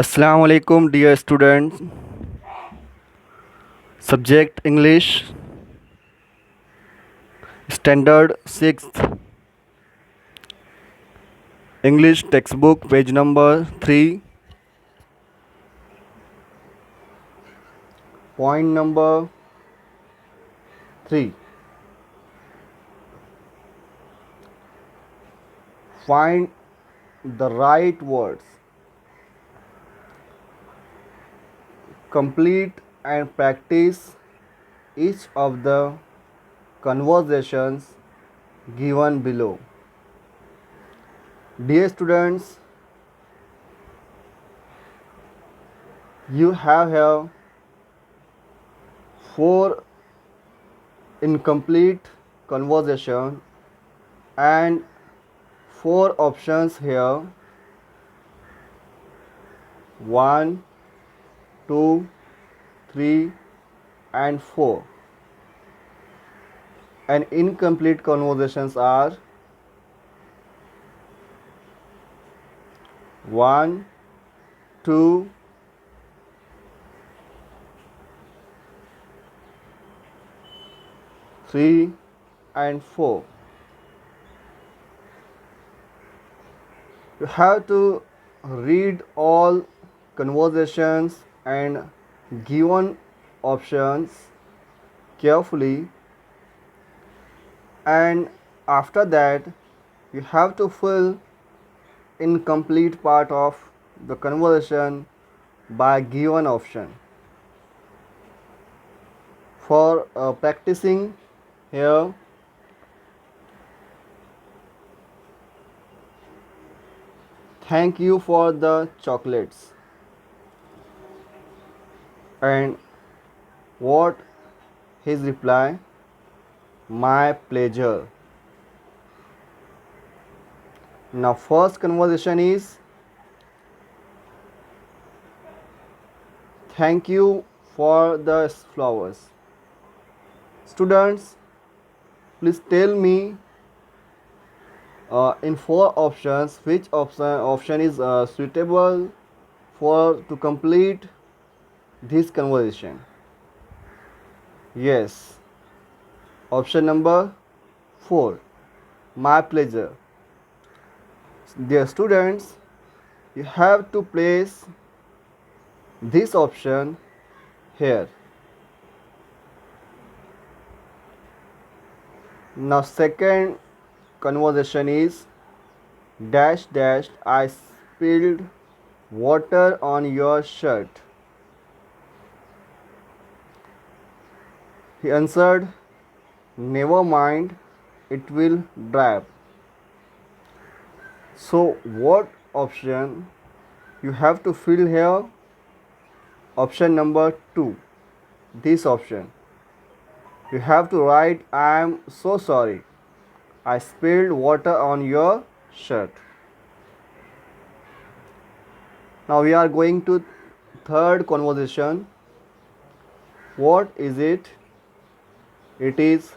Assalamu alaikum, dear students. Subject English, Standard 6th, English textbook, page number 3, point number 3. Find the right words. Complete and practice each of the conversations given below. Dear students, you have here 4 incomplete conversation and 4 options here. 1, 2, 3 and 4. And incomplete conversations are 1, 2, 3 and 4. You have to read all conversations and given options carefully, and after that you have to fill incomplete part of the conversation by given option. For practicing here, thank you for the chocolates. And what his reply? My pleasure. Now first conversation is thank you for the flowers. Students, please tell me in 4 options which option is suitable for to complete this conversation. Yes, option number 4, my pleasure. Dear students, you have to place this option here. Now second conversation is dash dash I spilled water on your shirt. He answered, never mind, it will dry. So what option you have to fill here? Option number 2, this option. You have to write, I am so sorry, I spilled water on your shirt. Now we are going to third conversation. What is it? It is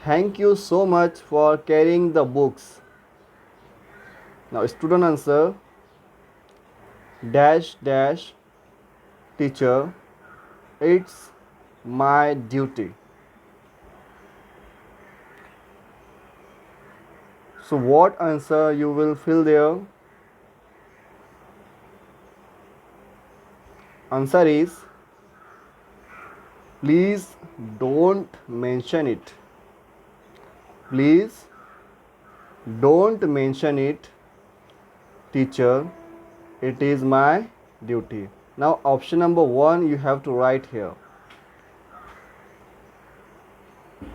thank you so much for carrying the books. Now student answer dash dash teacher, it's my duty. So what answer you will fill there? Answer is please don't mention it. Please don't mention it, teacher, it is my duty. Now option number 1 you have to write here.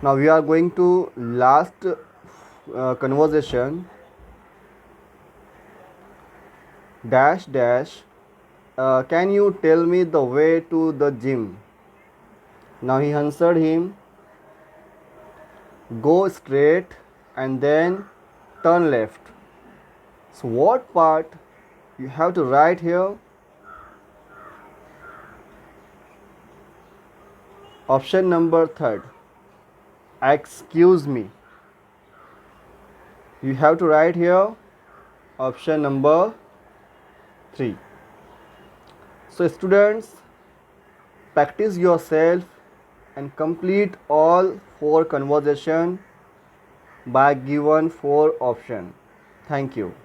Now we are going to last conversation dash dash can you tell me the way to the gym? Now he answered him, go straight and then turn left. So what part you have to write here? Option number 3, excuse me. You have to write here option number 3. So students, practice yourself and complete all 4 conversation by given 4 option. Thank you.